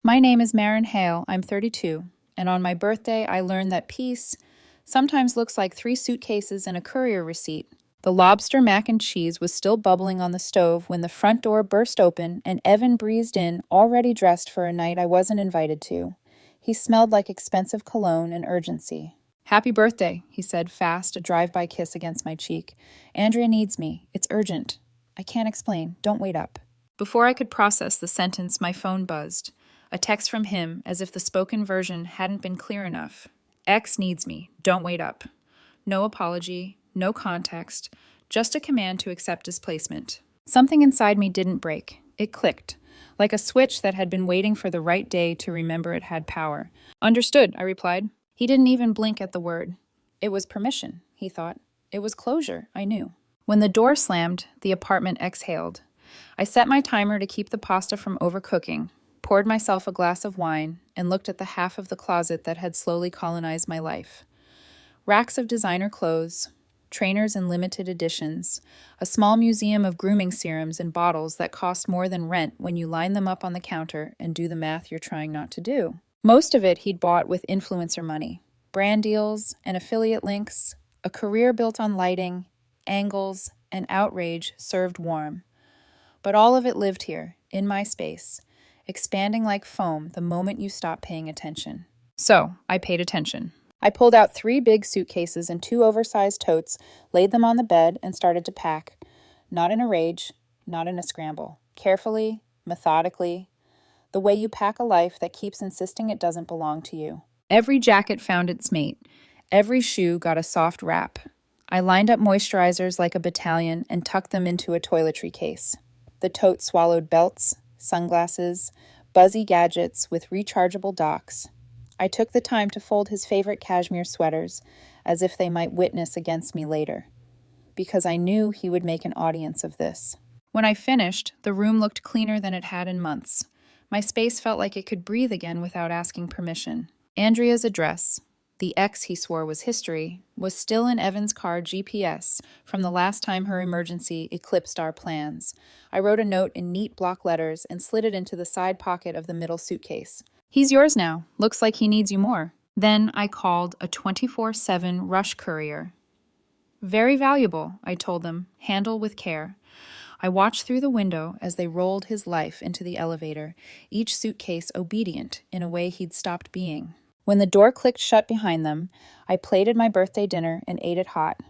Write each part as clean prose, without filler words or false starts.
My name is Marin Hale. I'm 32, and on my birthday, I learned that peace sometimes looks like 3 suitcases and a courier receipt. The lobster mac and cheese was still bubbling on the stove when the front door burst open and Evan breezed in, already dressed for a night I wasn't invited to. He smelled like expensive cologne and urgency. "Happy birthday," he said fast, a drive-by kiss against my cheek. "Andrea needs me. It's urgent. I can't explain. Don't wait up." Before I could process the sentence, my phone buzzed. A text from him, as if the spoken version hadn't been clear enough. "X needs me. Don't wait up." No apology, no context, just a command to accept displacement. Something inside me didn't break. It clicked, like a switch that had been waiting for the right day to remember it had power. "Understood," I replied. He didn't even blink at the word. It was permission, he thought. It was closure, I knew. When the door slammed, the apartment exhaled. I set my timer to keep the pasta from overcooking, poured myself a glass of wine, and looked at the half of the closet that had slowly colonized my life. Racks of designer clothes, trainers in limited editions, a small museum of grooming serums in bottles that cost more than rent when you line them up on the counter and do the math you're trying not to do. Most of it he'd bought with influencer money. Brand deals and affiliate links, a career built on lighting, angles, and outrage served warm. But all of it lived here, in my space, expanding like foam the moment you stop paying attention. So, I paid attention. I pulled out 3 big suitcases and 2 oversized totes, laid them on the bed, and started to pack. Not in a rage, not in a scramble. Carefully, methodically, the way you pack a life that keeps insisting it doesn't belong to you. Every jacket found its mate. Every shoe got a soft wrap. I lined up moisturizers like a battalion and tucked them into a toiletry case. The tote swallowed belts, sunglasses, buzzy gadgets with rechargeable docks. I took the time to fold his favorite cashmere sweaters, as if they might witness against me later, because I knew he would make an audience of this. When I finished, the room looked cleaner than it had in months. My space felt like it could breathe again without asking permission. Andrea's address, the X he swore was history, was still in Evan's car GPS from the last time her emergency eclipsed our plans. I wrote a note in neat block letters and slid it into the side pocket of the middle suitcase. "He's yours now. Looks like he needs you more." Then I called a 24/7 rush courier. "Very valuable," I told them. "Handle with care." I watched through the window as they rolled his life into the elevator, each suitcase obedient in a way he'd stopped being. When the door clicked shut behind them, I plated my birthday dinner and ate it hot.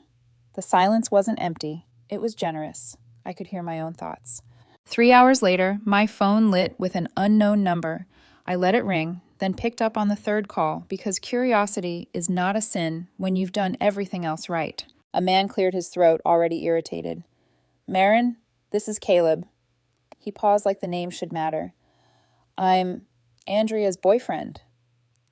The silence wasn't empty. It was generous. I could hear my own thoughts. 3 hours later, my phone lit with an unknown number. I let it ring, then picked up on the third call because curiosity is not a sin when you've done everything else right. A man cleared his throat, already irritated. "Marin, this is Caleb." He paused like the name should matter. "I'm Andrea's boyfriend."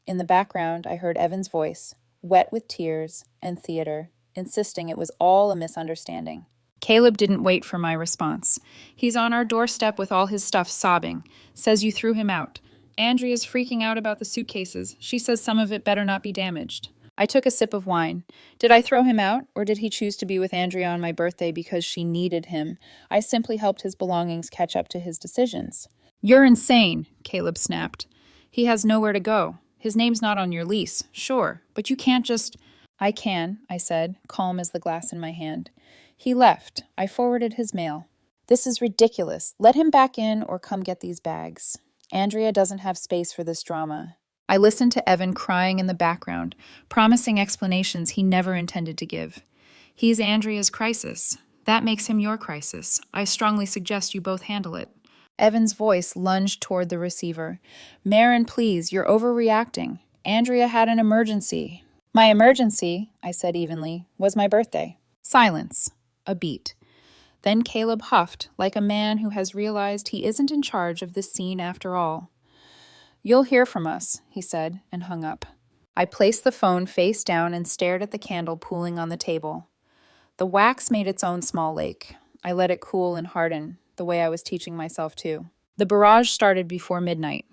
In the background, I heard Evan's voice, wet with tears and theater, insisting it was all a misunderstanding. Caleb didn't wait for my response. "He's on our doorstep with all his stuff sobbing. Says you threw him out. Andrea's freaking out about the suitcases. She says some of it better not be damaged." I took a sip of wine. Did I throw him out, or did he choose to be with Andrea on my birthday because she needed him? I simply helped his belongings catch up to his decisions. "You're insane," Caleb snapped. "He has nowhere to go. His name's not on your lease, sure, but you can't just—" "I can," I said, calm as the glass in my hand. He left. I forwarded his mail. "This is ridiculous. Let him back in or come get these bags. Andrea doesn't have space for this drama." I listened to Evan crying in the background, promising explanations he never intended to give. "He's Andrea's crisis. That makes him your crisis. I strongly suggest you both handle it." Evan's voice lunged toward the receiver. "Marin, please, you're overreacting. Andrea had an emergency." "My emergency," I said evenly, "was my birthday." Silence. A beat. Then Caleb huffed, like a man who has realized he isn't in charge of this scene after all. "You'll hear from us," he said, and hung up. I placed the phone face down and stared at the candle pooling on the table. The wax made its own small lake. I let it cool and harden, the way I was teaching myself to. The barrage started before midnight.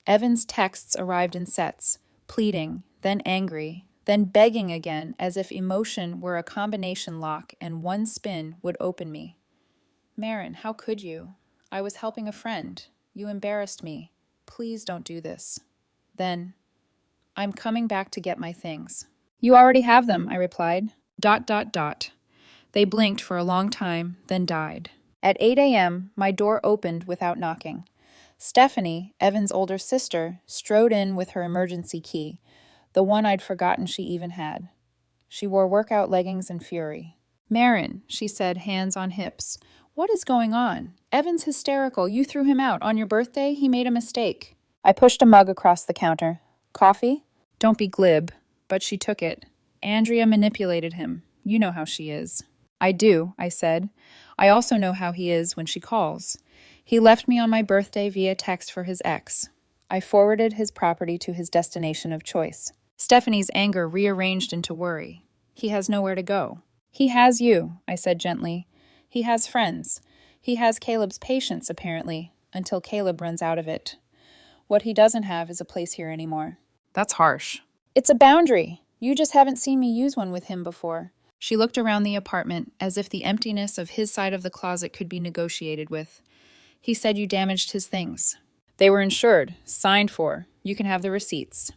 Evan's texts arrived in sets, pleading, then angry, then begging again, as if emotion were a combination lock and one spin would open me. "Marin, how could you? I was helping a friend. You embarrassed me. Please don't do this. Then, I'm coming back to get my things. You already have them, I replied. ... They blinked for a long time, then died. At 8 a.m., my door opened without knocking. Stephanie, Evan's older sister, strode in with her emergency key, the one I'd forgotten she even had. She wore workout leggings and fury. Marin, she said, hands on hips. What is going on? Evan's hysterical. You threw him out. On your birthday, he made a mistake. I pushed a mug across the counter. Coffee? Don't be glib. But she took it. Andrea manipulated him. You know how she is. I do, I said. I also know how he is when she calls. He left me on my birthday via text for his ex. I forwarded his property to his destination of choice. Stephanie's anger rearranged into worry. He has nowhere to go. He has you, I said gently. He has friends. He has Caleb's patience, apparently, until Caleb runs out of it. What he doesn't have is a place here anymore. That's harsh. It's a boundary. You just haven't seen me use one with him before. She looked around the apartment as if the emptiness of his side of the closet could be negotiated with. He said you damaged his things. They were insured, signed for. You can have the receipts.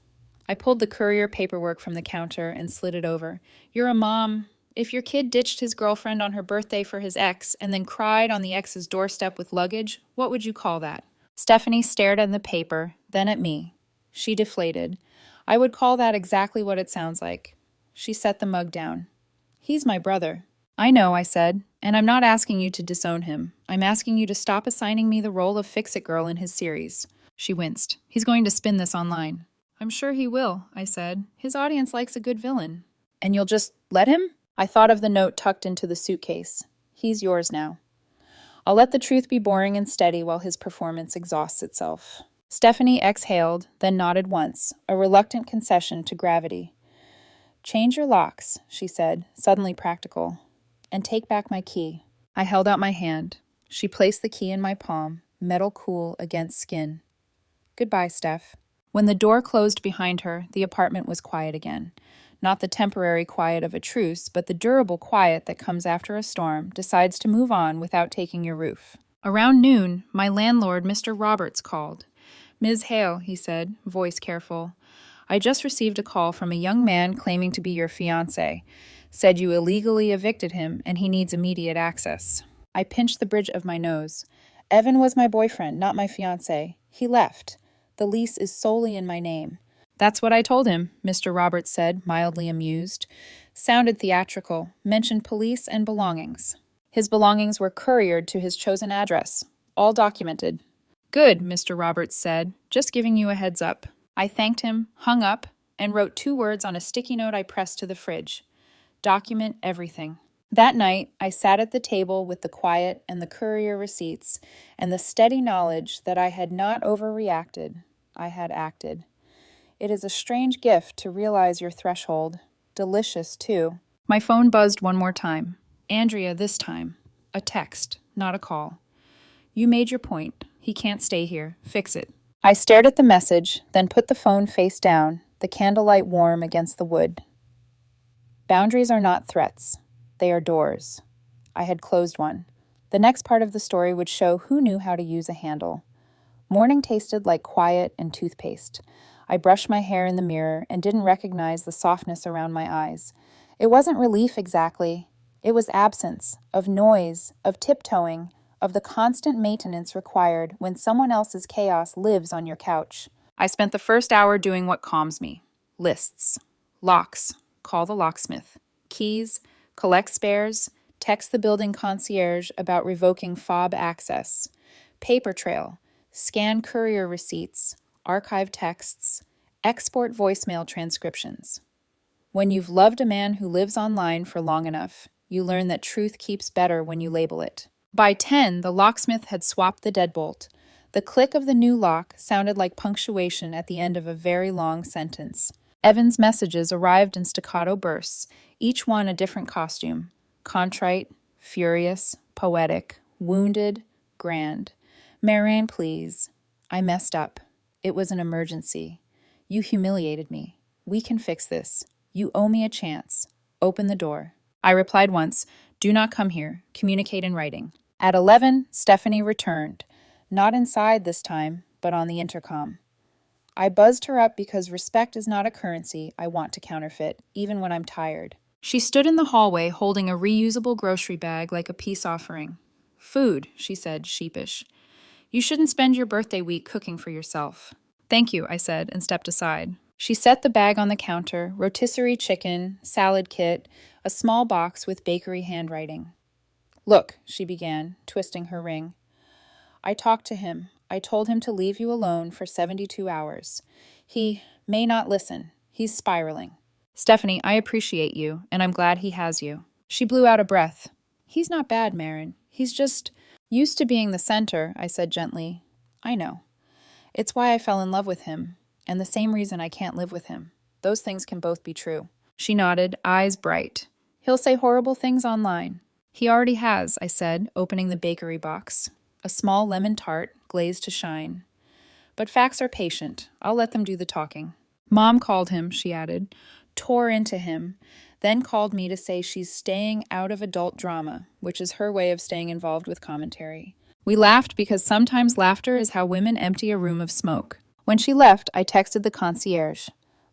I pulled the Courier paperwork from the counter and slid it over. You're a mom. If your kid ditched his girlfriend on her birthday for his ex and then cried on the ex's doorstep with luggage, what would you call that? Stephanie stared at the paper, then at me. She deflated. I would call that exactly what it sounds like. She set the mug down. He's my brother. I know, I said, and I'm not asking you to disown him. I'm asking you to stop assigning me the role of fix-it girl in his series. She winced. He's going to spin this online. I'm sure he will, I said. His audience likes a good villain. And you'll just let him? I thought of the note tucked into the suitcase. He's yours now. I'll let the truth be boring and steady while his performance exhausts itself. Stephanie exhaled, then nodded once, a reluctant concession to gravity. Change your locks, she said, suddenly practical, and take back my key. I held out my hand. She placed the key in my palm, metal cool against skin. Goodbye, Steph. When the door closed behind her, the apartment was quiet again. Not the temporary quiet of a truce, but the durable quiet that comes after a storm decides to move on without taking your roof. Around noon, my landlord, Mr. Roberts, called. Ms. Hale, he said, voice careful. I just received a call from a young man claiming to be your fiancé. Said you illegally evicted him and he needs immediate access. I pinched the bridge of my nose. Evan was my boyfriend, not my fiancé. He left. The lease is solely in my name. That's what I told him, Mr. Roberts said, mildly amused. Sounded theatrical, mentioned police and belongings. His belongings were couriered to his chosen address, all documented. Good, Mr. Roberts said, just giving you a heads up. I thanked him, hung up, and wrote 2 words on a sticky note I pressed to the fridge. Document everything. That night, I sat at the table with the quiet and the courier receipts and the steady knowledge that I had not overreacted. I had acted. It is a strange gift to realize your threshold. Delicious, too. My phone buzzed one more time. Andrea, this time. A text, not a call. You made your point. He can't stay here. Fix it. I stared at the message, then put the phone face down, the candlelight warm against the wood. Boundaries are not threats. They are doors. I had closed one. The next part of the story would show who knew how to use a handle. Morning tasted like quiet and toothpaste. I brushed my hair in the mirror and didn't recognize the softness around my eyes. It wasn't relief exactly. It was absence, of noise, of tiptoeing, of the constant maintenance required when someone else's chaos lives on your couch. I spent the first hour doing what calms me. Lists. Locks. Call the locksmith. Keys. Collect spares. Text the building concierge about revoking fob access. Paper trail. Scan courier receipts. Archive texts. Export voicemail transcriptions. When you've loved a man who lives online for long enough, you learn that truth keeps better when you label it. By 10, the locksmith had swapped the deadbolt. The click of the new lock sounded like punctuation at the end of a very long sentence. Evan's messages arrived in staccato bursts, each one a different costume. Contrite, furious, poetic, wounded, grand. Marin, please. I messed up. It was an emergency. You humiliated me. We can fix this. You owe me a chance. Open the door. I replied once, do not come here. Communicate in writing. At 11, Stephanie returned. Not inside this time, but on the intercom. I buzzed her up because respect is not a currency I want to counterfeit, even when I'm tired. She stood in the hallway holding a reusable grocery bag like a peace offering. Food, she said, sheepish. You shouldn't spend your birthday week cooking for yourself. Thank you, I said, and stepped aside. She set the bag on the counter, rotisserie chicken, salad kit, a small box with bakery handwriting. Look, she began, twisting her ring. I talked to him. I told him to leave you alone for 72 hours. He may not listen. He's spiraling. Stephanie, I appreciate you, and I'm glad he has you. She blew out a breath. He's not bad, Marin. He's just used to being the center, I said gently. I know. It's why I fell in love with him, and the same reason I can't live with him. Those things can both be true. She nodded, eyes bright. He'll say horrible things online. He already has, I said, opening the bakery box. A small lemon tart, glazed to shine. But facts are patient. I'll let them do the talking. Mom called him, she added, tore into him, then called me to say she's staying out of adult drama, which is her way of staying involved with commentary. We laughed because sometimes laughter is how women empty a room of smoke. When she left, I texted the concierge.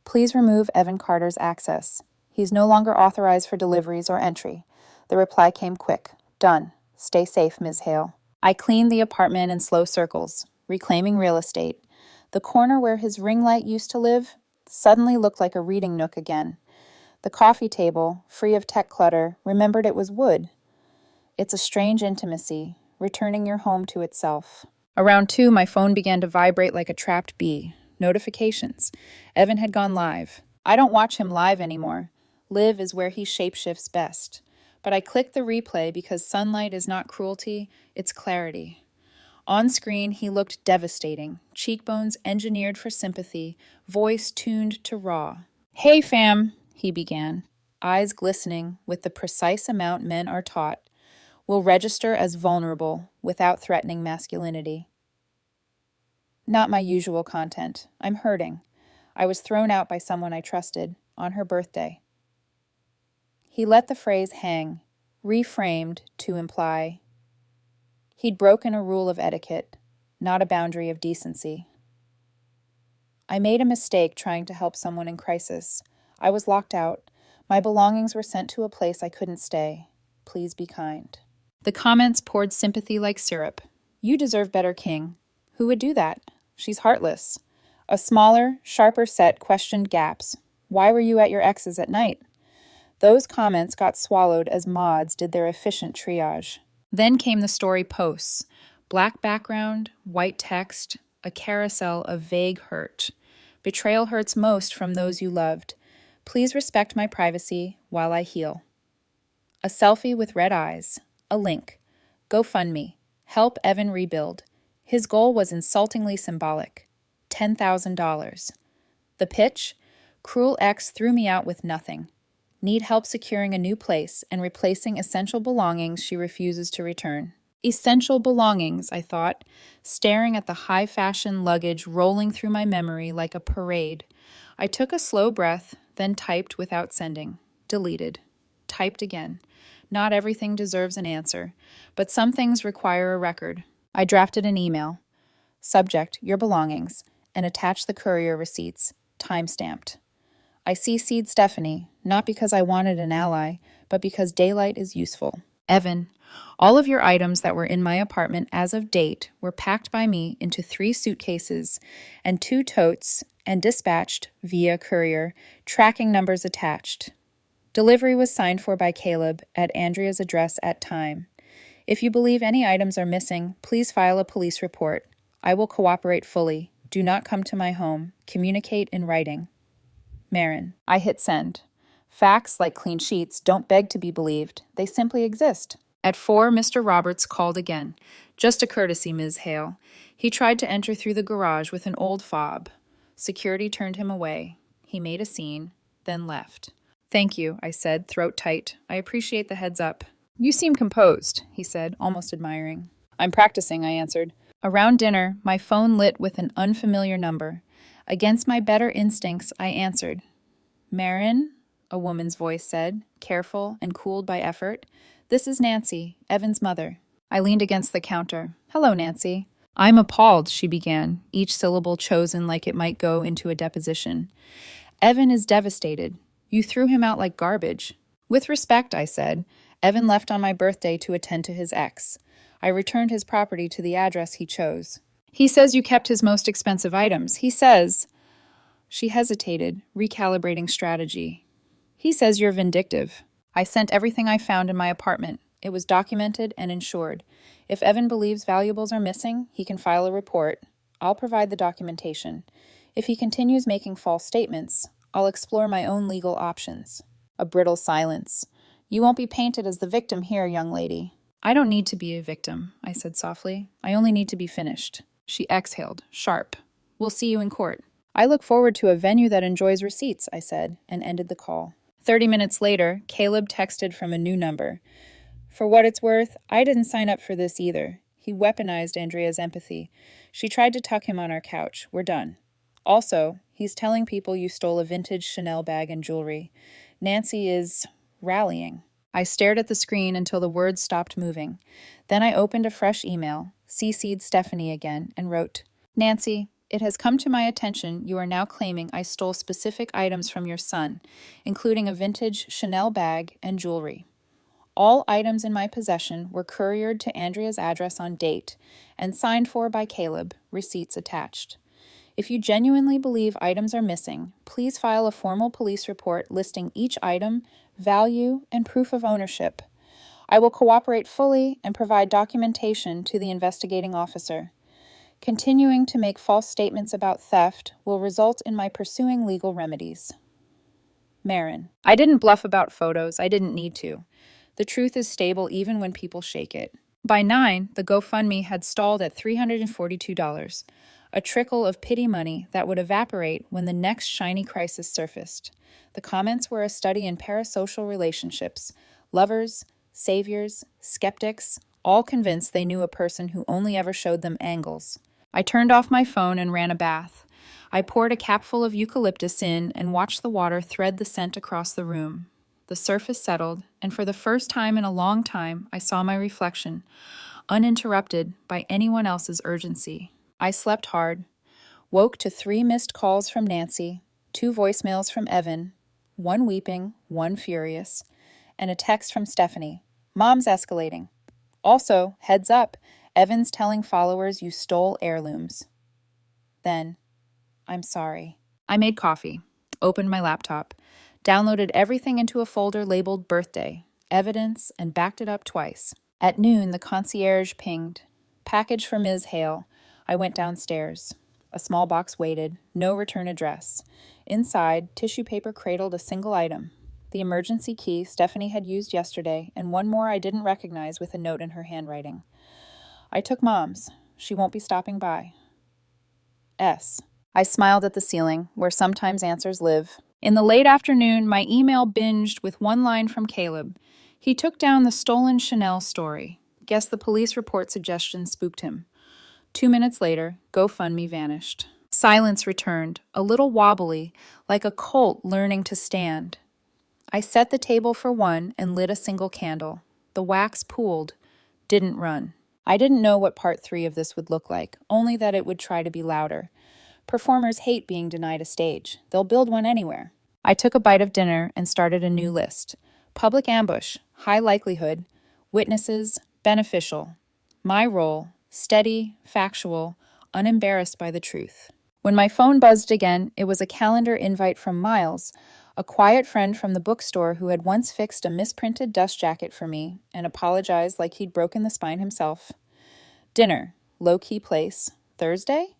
Please remove Evan Carter's access. He's no longer authorized for deliveries or entry. The reply came quick. Done. Stay safe, Ms. Hale. I cleaned the apartment in slow circles, reclaiming real estate. The corner where his ring light used to live suddenly looked like a reading nook again. The coffee table, free of tech clutter, remembered it was wood. It's a strange intimacy, returning your home to itself. Around 2, my phone began to vibrate like a trapped bee. Notifications. Evan had gone live. I don't watch him live anymore. Live is where he shapeshifts best. But I clicked the replay because sunlight is not cruelty, it's clarity. On screen, he looked devastating, cheekbones engineered for sympathy, voice tuned to raw. Hey, fam, he began, eyes glistening with the precise amount men are taught, will register as vulnerable without threatening masculinity. Not my usual content. I'm hurting. I was thrown out by someone I trusted on her birthday. He let the phrase hang, reframed to imply he'd broken a rule of etiquette, not a boundary of decency. I made a mistake trying to help someone in crisis. I was locked out. My belongings were sent to a place I couldn't stay. Please be kind. The comments poured sympathy like syrup. You deserve better, King. Who would do that? She's heartless. A smaller, sharper set questioned gaps. Why were you at your ex's at night? Those comments got swallowed as mods did their efficient triage. Then came the story posts. Black background, white text, a carousel of vague hurt. Betrayal hurts most from those you loved. Please respect my privacy while I heal. A selfie with red eyes. A link. GoFundMe. Help Evan rebuild. His goal was insultingly symbolic. $10,000. The pitch? Cruel ex threw me out with nothing. Need help securing a new place and replacing essential belongings she refuses to return. Essential belongings, I thought, staring at the high-fashion luggage rolling through my memory like a parade. I took a slow breath, then typed without sending. Deleted. Typed again. Not everything deserves an answer, but some things require a record. I drafted an email. Subject, your belongings, and attached the courier receipts, time-stamped. I CC'd Stephanie, not because I wanted an ally, but because daylight is useful. Evan, all of your items that were in my apartment as of date were packed by me into 3 suitcases and 2 totes and dispatched via courier, tracking numbers attached. Delivery was signed for by Caleb at Andrea's address at time. If you believe any items are missing, please file a police report. I will cooperate fully. Do not come to my home. Communicate in writing. Marin. I hit send. Facts, like clean sheets, don't beg to be believed. They simply exist. At 4, Mr. Roberts called again. Just a courtesy, Ms. Hale. He tried to enter through the garage with an old fob. Security turned him away. He made a scene, then left. Thank you, I said, throat tight. I appreciate the heads up. You seem composed, he said, almost admiring. I'm practicing, I answered. Around dinner, my phone lit with an unfamiliar number. Against my better instincts, I answered. Marin, a woman's voice said, careful and cooled by effort. This is Nancy, Evan's mother. I leaned against the counter. Hello, Nancy. I'm appalled, she began, each syllable chosen like it might go into a deposition. Evan is devastated. You threw him out like garbage. With respect, I said. Evan left on my birthday to attend to his ex. I returned his property to the address he chose. He says you kept his most expensive items. He says... She hesitated, recalibrating strategy. He says you're vindictive. I sent everything I found in my apartment. It was documented and insured. If Evan believes valuables are missing, he can file a report. I'll provide the documentation. If he continues making false statements, I'll explore my own legal options. A brittle silence. You won't be painted as the victim here, young lady. I don't need to be a victim, I said softly. I only need to be finished. She exhaled, sharp. We'll see you in court. I look forward to a venue that enjoys receipts, I said, and ended the call. 30 minutes later, Caleb texted from a new number. For what it's worth, I didn't sign up for this either. He weaponized Andrea's empathy. She tried to tuck him on our couch. We're done. Also, he's telling people you stole a vintage Chanel bag and jewelry. Nancy is rallying. I stared at the screen until the words stopped moving. Then I opened a fresh email, CC'd Stephanie again, and wrote, Nancy, it has come to my attention you are now claiming I stole specific items from your son, including a vintage Chanel bag and jewelry. All items in my possession were couriered to Andrea's address on date and signed for by Caleb, receipts attached. If you genuinely believe items are missing, please file a formal police report listing each item, value, and proof of ownership. I will cooperate fully and provide documentation to the investigating officer. Continuing to make false statements about theft will result in my pursuing legal remedies. Marin. I didn't bluff about photos. I didn't need to. The truth is stable even when people shake it. By 9, the GoFundMe had stalled at $342, a trickle of pity money that would evaporate when the next shiny crisis surfaced. The comments were a study in parasocial relationships, lovers, saviors, skeptics, all convinced they knew a person who only ever showed them angles. I turned off my phone and ran a bath. I poured a capful of eucalyptus in and watched the water thread the scent across the room. The surface settled, and for the first time in a long time, I saw my reflection, uninterrupted by anyone else's urgency. I slept hard, woke to 3 missed calls from Nancy, 2 voicemails from Evan, 1 weeping, 1 furious, and a text from Stephanie. Mom's escalating. Also, heads up, Evan's telling followers you stole heirlooms. Then, I'm sorry. I made coffee, opened my laptop, downloaded everything into a folder labeled birthday, evidence, and backed it up twice. At noon, the concierge pinged. Package for Ms. Hale. I went downstairs. A small box waited, no return address. Inside, tissue paper cradled a single item. The emergency key Stephanie had used yesterday, and one more I didn't recognize with a note in her handwriting. I took Mom's. She won't be stopping by. S. I smiled at the ceiling, where sometimes answers live. In the late afternoon, my email binged with one line from Caleb. He took down the stolen Chanel story. Guess the police report suggestion spooked him. 2 minutes later, GoFundMe vanished. Silence returned, a little wobbly, like a colt learning to stand. I set the table for one and lit a single candle. The wax pooled, didn't run. I didn't know what part 3 of this would look like, only that it would try to be louder. Performers hate being denied a stage. They'll build one anywhere. I took a bite of dinner and started a new list. Public ambush, high likelihood, witnesses, beneficial. My role, steady, factual, unembarrassed by the truth. When my phone buzzed again, it was a calendar invite from Miles, a quiet friend from the bookstore who had once fixed a misprinted dust jacket for me and apologized like he'd broken the spine himself. Dinner, low-key place, Thursday?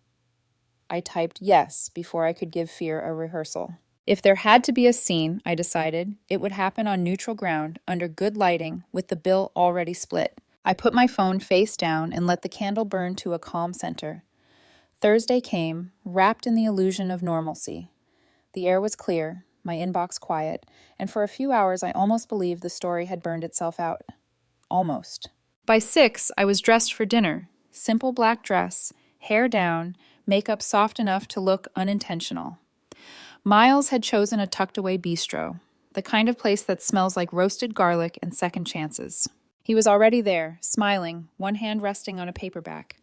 I typed yes before I could give fear a rehearsal. If there had to be a scene, I decided, it would happen on neutral ground, under good lighting, with the bill already split. I put my phone face down and let the candle burn to a calm center. Thursday came, wrapped in the illusion of normalcy. The air was clear, my inbox quiet, and for a few hours I almost believed the story had burned itself out. Almost. By 6, I was dressed for dinner. Simple black dress, hair down, makeup soft enough to look unintentional. Miles had chosen a tucked-away bistro, the kind of place that smells like roasted garlic and second chances. He was already there, smiling, one hand resting on a paperback.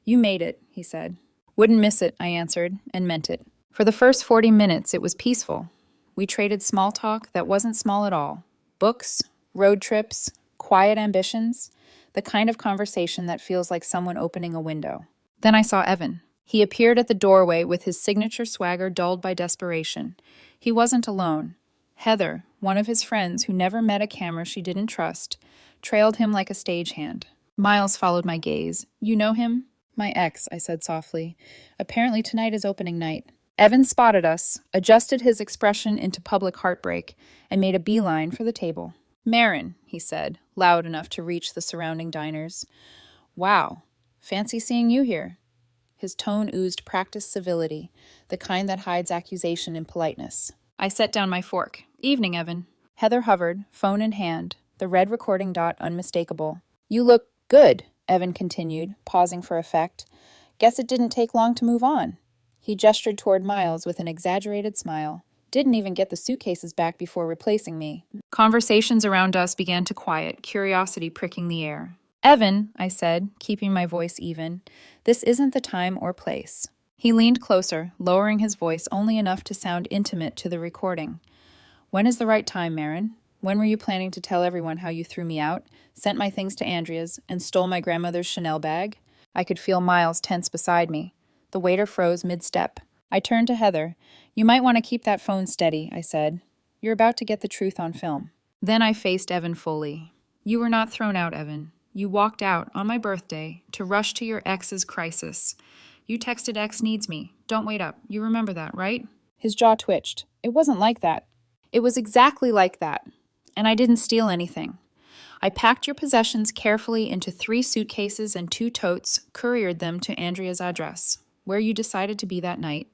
You made it, he said. Wouldn't miss it, I answered, and meant it. For the first 40 minutes, it was peaceful. We traded small talk that wasn't small at all. Books, road trips, quiet ambitions, the kind of conversation that feels like someone opening a window. Then I saw Evan. He appeared at the doorway with his signature swagger dulled by desperation. He wasn't alone. Heather, one of his friends who never met a camera she didn't trust, trailed him like a stagehand. Miles followed my gaze. You know him? My ex, I said softly. Apparently tonight is opening night. Evan spotted us, adjusted his expression into public heartbreak, and made a beeline for the table. Marin, he said, loud enough to reach the surrounding diners. Wow, fancy seeing you here. His tone oozed practiced civility, the kind that hides accusation in politeness. I set down my fork. Evening, Evan. Heather hovered, phone in hand, the red recording dot unmistakable. You look good, Evan continued, pausing for effect. Guess it didn't take long to move on. He gestured toward Miles with an exaggerated smile. Didn't even get the suitcases back before replacing me. Conversations around us began to quiet, curiosity pricking the air. Evan, I said, keeping my voice even, this isn't the time or place. He leaned closer, lowering his voice only enough to sound intimate to the recording. When is the right time, Marin? When were you planning to tell everyone how you threw me out, sent my things to Andrea's, and stole my grandmother's Chanel bag? I could feel Miles tense beside me. The waiter froze mid-step. I turned to Heather. You might want to keep that phone steady, I said. You're about to get the truth on film. Then I faced Evan fully. You were not thrown out, Evan. You walked out on my birthday to rush to your ex's crisis. You texted X needs me. Don't wait up. You remember that, right? His jaw twitched. It wasn't like that. It was exactly like that. And I didn't steal anything. I packed your possessions carefully into 3 suitcases and 2 totes, couriered them to Andrea's address, where you decided to be that night.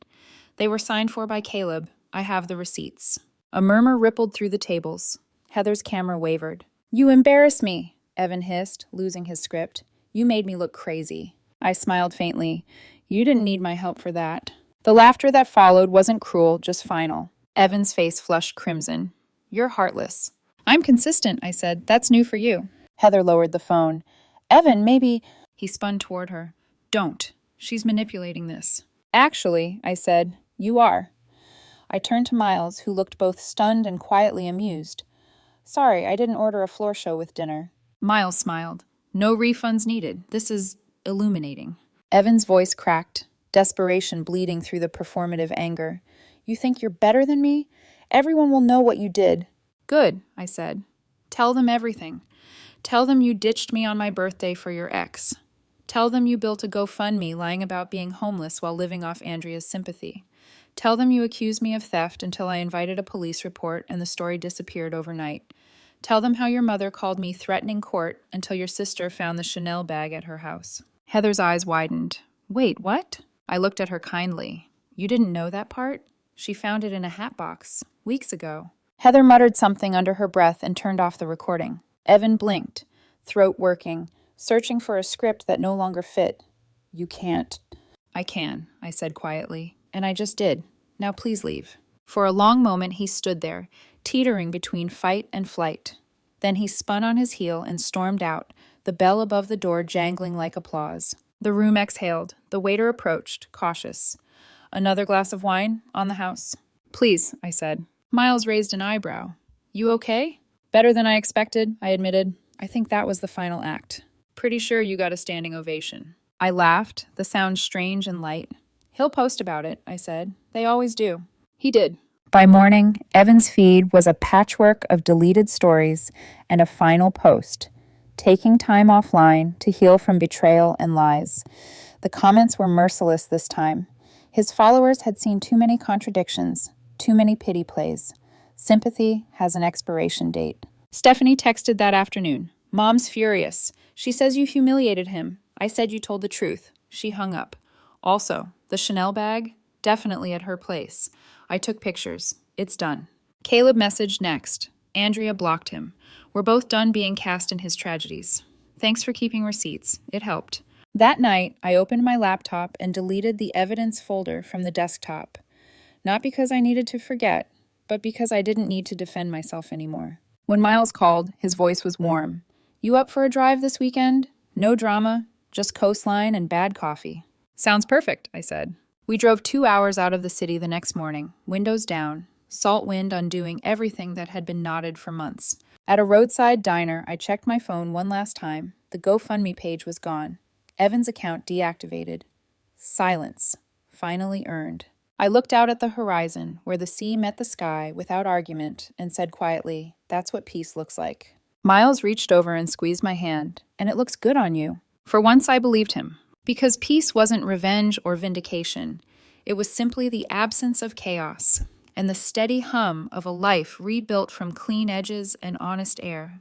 They were signed for by Caleb. I have the receipts. A murmur rippled through the tables. Heather's camera wavered. You embarrass me, Evan hissed, losing his script. You made me look crazy. I smiled faintly. You didn't need my help for that. The laughter that followed wasn't cruel, just final. Evan's face flushed crimson. You're heartless. I'm consistent, I said. That's new for you. Heather lowered the phone. Evan, maybe... He spun toward her. Don't. She's manipulating this. Actually, I said, you are. I turned to Miles, who looked both stunned and quietly amused. Sorry, I didn't order a floor show with dinner. Miles smiled. No refunds needed. This is illuminating. Evan's voice cracked, desperation bleeding through the performative anger. You think you're better than me? Everyone will know what you did. Good, I said. Tell them everything. Tell them you ditched me on my birthday for your ex. Tell them you built a GoFundMe lying about being homeless while living off Andrea's sympathy. Tell them you accused me of theft until I invited a police report and the story disappeared overnight. Tell them how your mother called me threatening court until your sister found the Chanel bag at her house. Heather's eyes widened. Wait, what? I looked at her kindly. You didn't know that part? She found it in a hat box, weeks ago. Heather muttered something under her breath and turned off the recording. Evan blinked, throat working, searching for a script that no longer fit. You can't. I can, I said quietly, and I just did. Now please leave. For a long moment he stood there, teetering between fight and flight. Then he spun on his heel and stormed out, the bell above the door jangling like applause. The room exhaled. The waiter approached, cautious. Another glass of wine? On the house. Please, I said. Miles raised an eyebrow. You okay? Better than I expected, I admitted. I think that was the final act. Pretty sure you got a standing ovation. I laughed, the sound strange and light. He'll post about it, I said. They always do. He did. By morning, Evan's feed was a patchwork of deleted stories and a final post, taking time offline to heal from betrayal and lies. The comments were merciless this time. His followers had seen too many contradictions, too many pity plays. Sympathy has an expiration date. Stephanie texted that afternoon. Mom's furious. She says you humiliated him. I said you told the truth. She hung up. Also, the Chanel bag? Definitely at her place. I took pictures. It's done. Caleb messaged next. Andrea blocked him. We're both done being cast in his tragedies. Thanks for keeping receipts. It helped. That night, I opened my laptop and deleted the evidence folder from the desktop. Not because I needed to forget, but because I didn't need to defend myself anymore. When Miles called, his voice was warm. You up for a drive this weekend? No drama, Just coastline and bad coffee. Sounds perfect, I said. We drove 2 hours out of the city the next morning, windows down, salt wind undoing everything that had been knotted for months. At a roadside diner, I checked my phone one last time. The GoFundMe page was gone. Evan's account deactivated. Silence. Finally earned. I looked out at the horizon, where the sea met the sky without argument, and said quietly, "That's what peace looks like." Miles reached over and squeezed my hand. "And it looks good on you." For once I believed him. Because peace wasn't revenge or vindication. It was simply the absence of chaos and the steady hum of a life rebuilt from clean edges and honest air.